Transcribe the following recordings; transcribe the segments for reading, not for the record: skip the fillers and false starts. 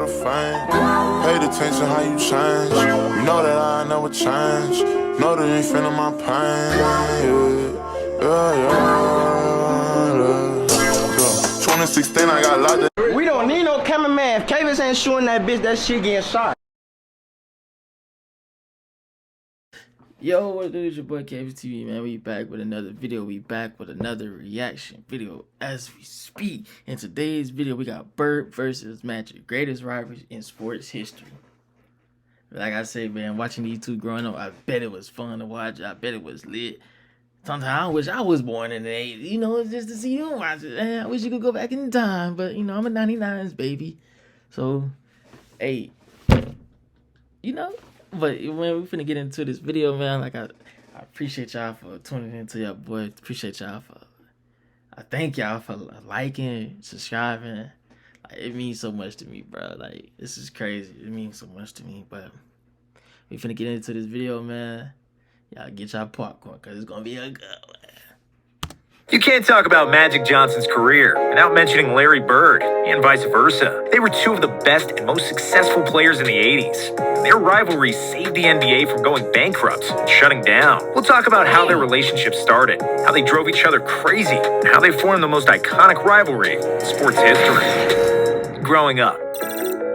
the fame. Paid attention how you change. You know that I never change. Know that you ain't feeling my pain. Yeah. 2016, I got locked up. We don't need no cameraman. If Kavis ain't shooting that bitch, that shit getting shot. Yo, what it is, your boy Kavis TV, man. We back with another video. We back with another reaction video as we speak. In today's video, we got Bird versus Magic, greatest rivalry in sports history. Like I said, man, watching these two growing up, I bet it was fun to watch. I bet it was lit. Sometimes I wish I was born in the 80s, you know, just to see them watch it. I wish you could go back in time, but, you know, I'm a 99s baby. So, hey, you know. But when we finna get into this video, man, like I appreciate y'all for tuning into your boy. Appreciate y'all I thank y'all for liking, subscribing. Like, it means so much to me, bro. Like, this is crazy. It means so much to me. But we finna get into this video, man. Y'all get y'all popcorn, cause it's gonna be a good one. You can't talk about Magic Johnson's career without mentioning Larry Bird, and vice versa. They were two of the best and most successful players in the 80s. Their rivalry saved the NBA from going bankrupt and shutting down. We'll talk about how their relationship started, how they drove each other crazy, and how they formed the most iconic rivalry in sports history. Growing up,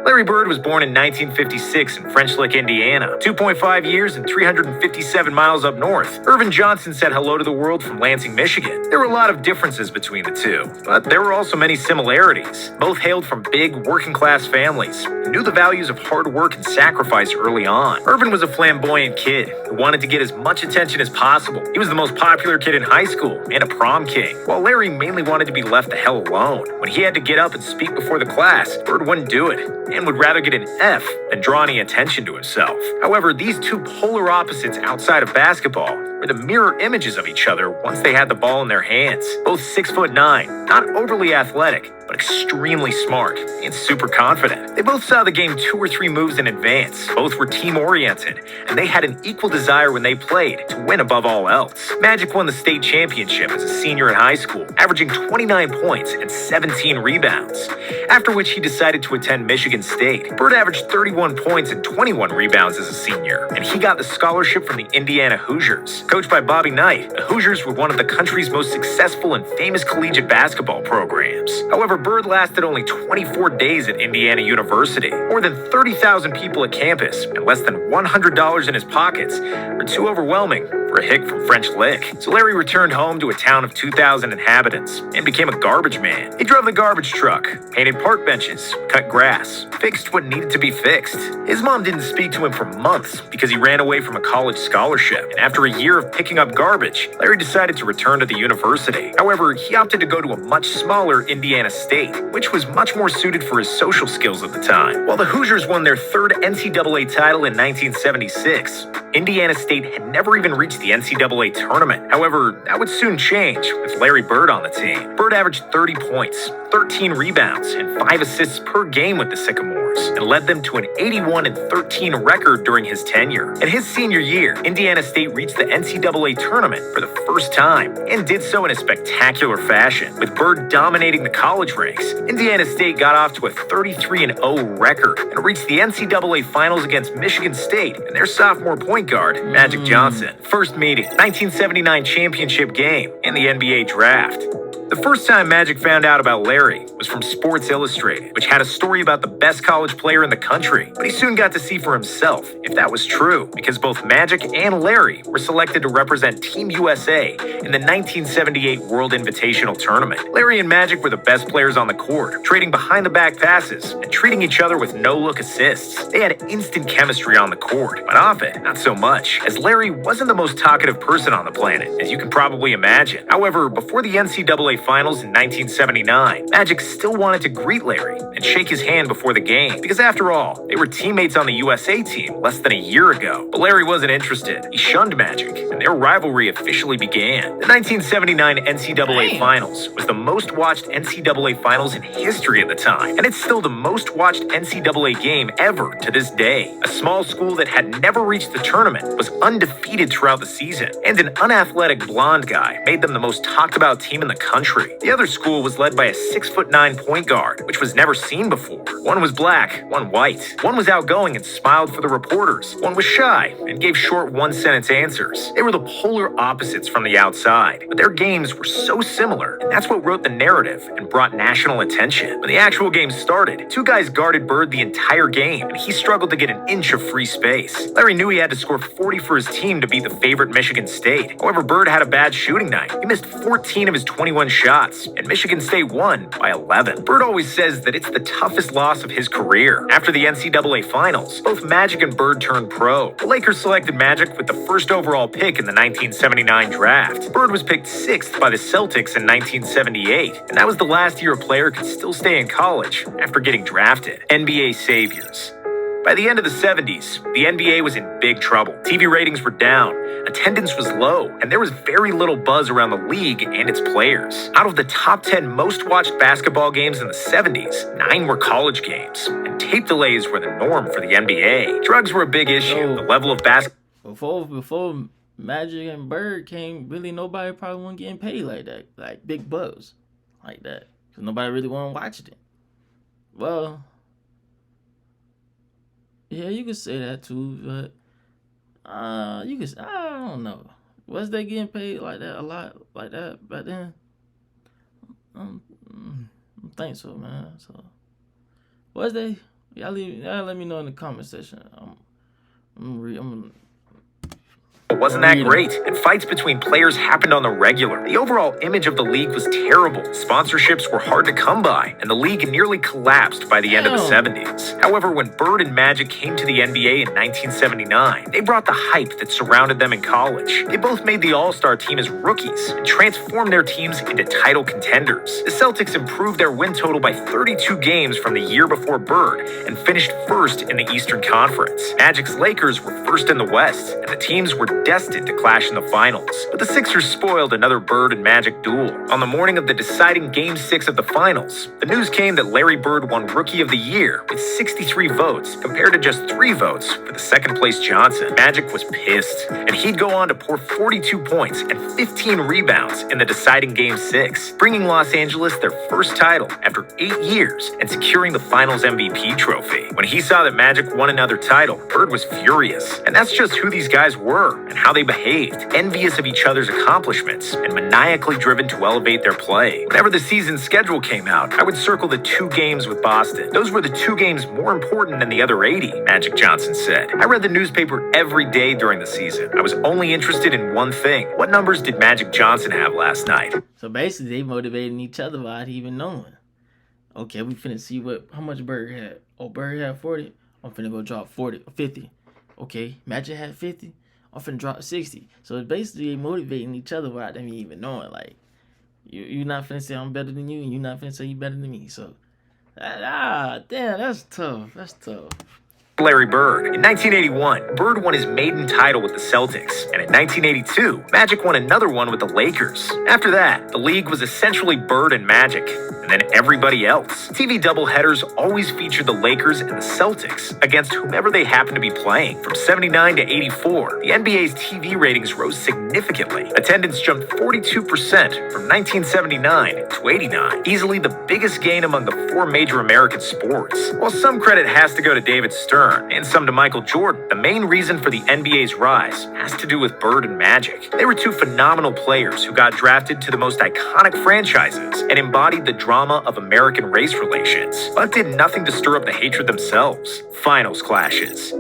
Larry Bird was born in 1956 in French Lick, Indiana, 2.5 years and 357 miles up north. Irvin Johnson said hello to the world from Lansing, Michigan. There were a lot of differences between the two, but there were also many similarities. Both hailed from big, working-class families and knew the values of hard work and sacrifice early on. Irvin was a flamboyant kid who wanted to get as much attention as possible. He was the most popular kid in high school and a prom king, while Larry mainly wanted to be left the hell alone. When he had to get up and speak before the class, Bird wouldn't do it, and would rather get an F than draw any attention to himself. However, these two polar opposites outside of basketball were the mirror images of each other once they had the ball in their hands. Both 6'9", not overly athletic, but extremely smart and super confident. They both saw the game 2 or 3 moves in advance. Both were team-oriented, and they had an equal desire when they played to win above all else. Magic won the state championship as a senior in high school, averaging 29 points and 17 rebounds, after which he decided to attend Michigan State. Bird averaged 31 points and 21 rebounds as a senior, and he got the scholarship from the Indiana Hoosiers. Coached by Bobby Knight, the Hoosiers were one of the country's most successful and famous collegiate basketball programs. However, Bird lasted only 24 days at Indiana University. More than 30,000 people at campus and less than $100 in his pockets were too overwhelming for a hick from French Lick. So Larry returned home to a town of 2,000 inhabitants and became a garbage man. He drove the garbage truck, painted park benches, cut grass, fixed what needed to be fixed. His mom didn't speak to him for months because he ran away from a college scholarship. And after a year of picking up garbage, Larry decided to return to the university. However, he opted to go to a much smaller Indiana State, which was much more suited for his social skills at the time. While the Hoosiers won their 3rd NCAA title in 1976, Indiana State had never even reached the NCAA tournament. However, that would soon change with Larry Bird on the team. Bird averaged 30 points, 13 rebounds, and 5 assists per game with the Sycamores, and led them to an 81-13 record during his tenure. In his senior year, Indiana State reached the NCAA tournament for the first time, and did so in a spectacular fashion. With Bird dominating the college ranks, Indiana State got off to a 33-0 record and reached the NCAA finals against Michigan State and their sophomore point guard, Magic Johnson. First meeting, 1979 championship game, and the NBA draft. The first time Magic found out about Larry was from Sports Illustrated, which had a story about the best college player in the country. But he soon got to see for himself if that was true, because both Magic and Larry were selected to represent Team USA in the 1978 World Invitational Tournament. Larry and Magic were the best players on the court, trading behind-the-back passes and treating each other with no-look assists. They had instant chemistry on the court, but off it, not so much, as Larry wasn't the most talkative person on the planet, as you can probably imagine. However, before the NCAA Finals in 1979, Magic still wanted to greet Larry and shake his hand before the game, because after all, they were teammates on the USA team less than a year ago. But Larry wasn't interested. He shunned Magic, and their rivalry officially began. The 1979 NCAA Finals was the most watched NCAA Finals in history at the time, and it's still the most watched NCAA game ever to this day. A small school that had never reached the tournament was undefeated throughout the season, and an unathletic blonde guy made them the most talked about team in the country. The other school was led by a 6'9" 6'9" point guard, which was never seen before. One was black, one white. One was outgoing and smiled for the reporters. One was shy and gave short one-sentence answers. They were the polar opposites from the outside, but their games were so similar, and that's what wrote the narrative and brought national attention. When the actual game started, two guys guarded Bird the entire game, and he struggled to get an inch of free space. Larry knew he had to score 40 for his team to beat the favorite Michigan State. However, Bird had a bad shooting night. He missed 14 of his 21 shots, and Michigan State won by 11. Bird always says that it's the toughest loss of his career. After the NCAA Finals, both Magic and Bird turned pro. The Lakers selected Magic with the first overall pick in the 1979 draft. Bird was picked 6th by the Celtics in 1978, and that was the last year a player could still stay in college after getting drafted. NBA saviors. By the end of the 70s, the NBA was in big trouble. TV ratings were down, attendance was low, and there was very little buzz around the league and its players. Out of the top 10 most watched basketball games in the 70s, 9 were college games, and tape delays were the norm for the NBA. Drugs were a big issue. The level of basketball... Before Magic and Bird came, really nobody probably wasn't getting paid like that, like big bucks like that, because nobody really wanted to watch it. Well, yeah, you could say that too, but I don't know. Was they getting paid like that a lot like that back then? I think so, man. So was they? Y'all let me know in the comment section. It wasn't that great, and fights between players happened on the regular. The overall image of the league was terrible. Sponsorships were hard to come by, and the league nearly collapsed by the end of the 70s. However, when Bird and Magic came to the NBA in 1979, they brought the hype that surrounded them in college. They both made the All-Star team as rookies and transformed their teams into title contenders. The Celtics improved their win total by 32 games from the year before Bird and finished first in the Eastern Conference. Magic's Lakers were first in the West, and the teams were destined to clash in the finals. But the Sixers spoiled another Bird and Magic duel. On the morning of the deciding Game 6 of the finals, the news came that Larry Bird won Rookie of the Year with 63 votes compared to just 3 votes for the second-place Johnson. Magic was pissed, and he'd go on to pour 42 points and 15 rebounds in the deciding Game 6, bringing Los Angeles their first title after 8 years and securing the Finals MVP trophy. When he saw that Magic won another title, Bird was furious. And that's just who these guys were and how they behaved, envious of each other's accomplishments and maniacally driven to elevate their play. Whenever the season schedule came out, I would circle the 2 games with Boston. Those were the 2 games more important than the other 80, Magic Johnson said. I read the newspaper every day during the season. I was only interested in one thing. What numbers did Magic Johnson have last night? So basically, they motivating each other without even knowing. Okay, we finna see how much Bird had. Oh, Bird had 40. I'm finna go drop 50. Okay, Magic had 50. I'm finna drop 60. So it's basically motivating each other without them even knowing. Like, you're not finna say I'm better than you, and you're not finna say you better than me. So, damn, that's tough. That's tough. Larry Bird. In 1981, Bird won his maiden title with the Celtics, and in 1982, Magic won another one with the Lakers. After that, the league was essentially Bird and Magic, and then everybody else. TV doubleheaders always featured the Lakers and the Celtics against whomever they happened to be playing. From 79 to 84, the NBA's TV ratings rose significantly. Attendance jumped 42% from 1979 to 89, easily the biggest gain among the 4 major American sports. While some credit has to go to David Stern, and some to Michael Jordan, the main reason for the NBA's rise has to do with Bird and Magic. They were 2 phenomenal players who got drafted to the most iconic franchises and embodied the drama of American race relations, but did nothing to stir up the hatred themselves. Finals clashes.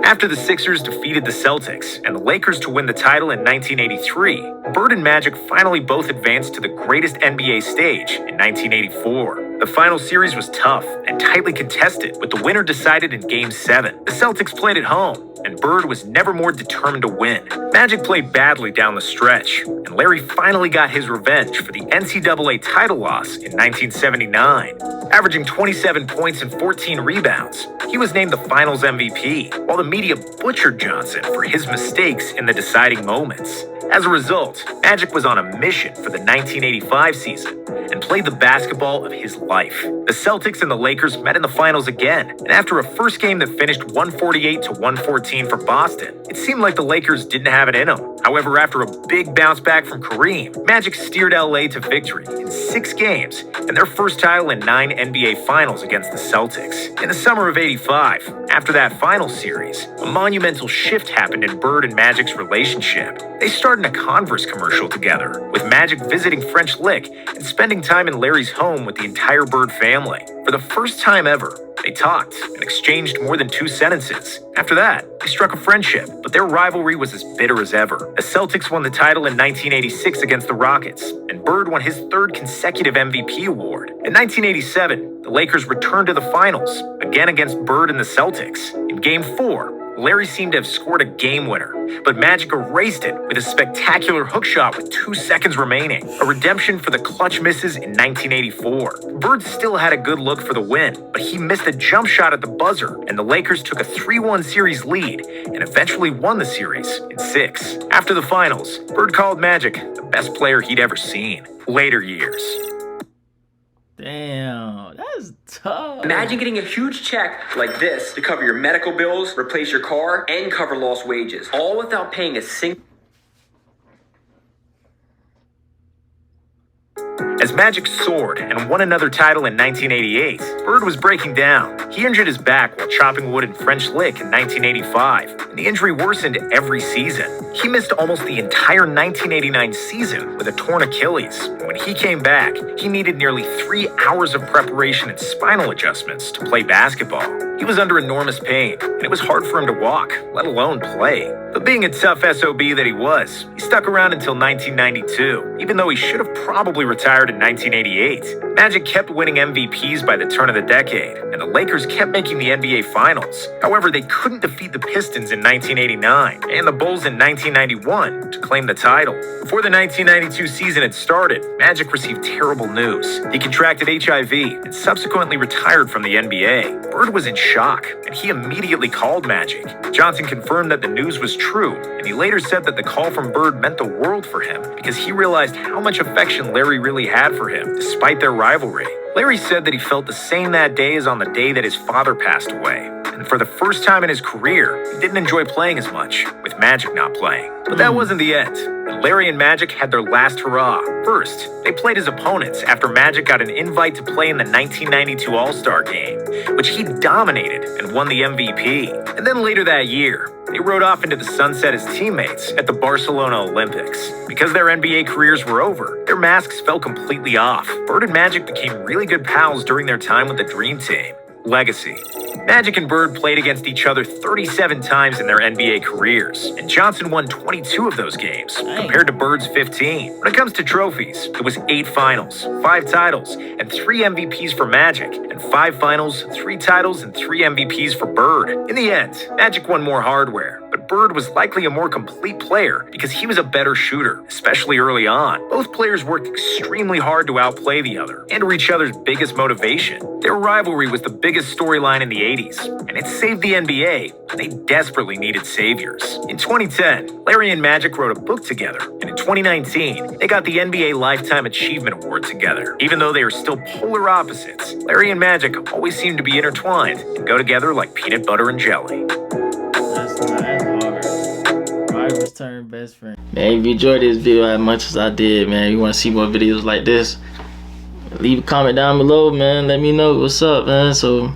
After the Sixers defeated the Celtics and the Lakers to win the title in 1983, Bird and Magic finally both advanced to the greatest NBA stage in 1984. The final series was tough and tightly contested, with the winner decided in Game 7. The Celtics played at home, and Bird was never more determined to win. Magic played badly down the stretch, and Larry finally got his revenge for the NCAA title loss in 1979. Averaging 27 points and 14 rebounds, he was named the Finals MVP, while the media butchered Johnson for his mistakes in the deciding moments. As a result, Magic was on a mission for the 1985 season and played the basketball of his life. The Celtics and the Lakers met in the finals again, and after a first game that finished 148 to 114 for Boston, it seemed like the Lakers didn't have it in them. However, after a big bounce back from Kareem, Magic steered LA to victory in 6 games and their first title in 9 NBA Finals against the Celtics. In the summer of '85, after that final series, a monumental shift happened in Bird and Magic's relationship. They starred in a Converse commercial together, with Magic visiting French Lick and spending time in Larry's home with the entire Bird family. For the first time ever, they talked and exchanged more than 2 sentences. After that, they struck a friendship, but their rivalry was as bitter as ever. The Celtics won the title in 1986 against the Rockets, and Bird won his 3rd consecutive MVP award. In 1987, the Lakers returned to the finals, again against Bird and the Celtics. In Game 4, Larry seemed to have scored a game winner, but Magic erased it with a spectacular hook shot with 2 seconds remaining, a redemption for the clutch misses in 1984. Bird still had a good look for the win, but he missed a jump shot at the buzzer, and the Lakers took a 3-1 series lead and eventually won the series in 6. After the finals, Bird called Magic the best player he'd ever seen. Later years. Damn, that's tough. Imagine getting a huge check like this to cover your medical bills, replace your car, and cover lost wages, all without paying a single... As Magic soared and won another title in 1988, Bird was breaking down. He injured his back while chopping wood in French Lick in 1985, and the injury worsened every season. He missed almost the entire 1989 season with a torn Achilles. When he came back, he needed nearly 3 hours of preparation and spinal adjustments to play basketball. He was under enormous pain, and it was hard for him to walk, let alone play. But being a tough SOB that he was, he stuck around until 1992, even though he should have probably retired in 1988. Magic kept winning MVPs by the turn of the decade, and the Lakers kept making the NBA Finals. However, they couldn't defeat the Pistons in 1989 and the Bulls in 1991 to claim the title. Before the 1992 season had started, Magic received terrible news. He contracted HIV and subsequently retired from the NBA. Bird was in shock, and he immediately called Magic. Johnson confirmed that the news was true, and he later said that the call from Bird meant the world for him because he realized how much affection Larry really had for him, despite their rivalry. Larry said that he felt the same that day as on the day that his father passed away. And for the first time in his career, he didn't enjoy playing as much, with Magic not playing. But that wasn't the end. And Larry and Magic had their last hurrah. First, they played as opponents after Magic got an invite to play in the 1992 All-Star Game, which he dominated and won the MVP. And then later that year, they rode off into the sunset as teammates at the Barcelona Olympics. Because their NBA careers were over, their masks fell completely off. Bird and Magic became really good pals during their time with the Dream Team. Legacy. Magic and Bird played against each other 37 times in their NBA careers, and Johnson won 22 of those games, compared to Bird's 15. When it comes to trophies, it was 8 finals, 5 titles, and 3 MVPs for Magic, and 5 finals, 3 titles, and 3 MVPs for Bird. In the end, Magic won more hardware, but Bird was likely a more complete player because he was a better shooter, especially early on. Both players worked extremely hard to outplay the other and were each other's biggest motivation. Their rivalry was the biggest storyline in the 80s, and it saved the NBA, and they desperately needed saviors. In 2010, Larry and Magic wrote a book together, and in 2019, they got the NBA Lifetime Achievement Award together. Even though they are still polar opposites, Larry and Magic always seem to be intertwined and go together like peanut butter and jelly. That's hard. Rivals turn best friend. Man, if you enjoyed this video as much as I did, man, you want to see more videos like this, leave a comment down below, man. Let me know what's up, man, so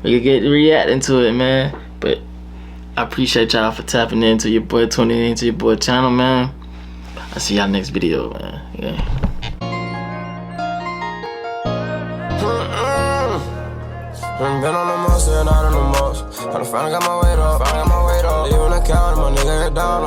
we can get reacting to it, man. But I appreciate y'all for tapping into your boy, tuning into your boy channel, man. I'll see y'all next video, man. Yeah. Been on the most, still not on the most. Finally got my weight up, leaving the count, my nigga head down.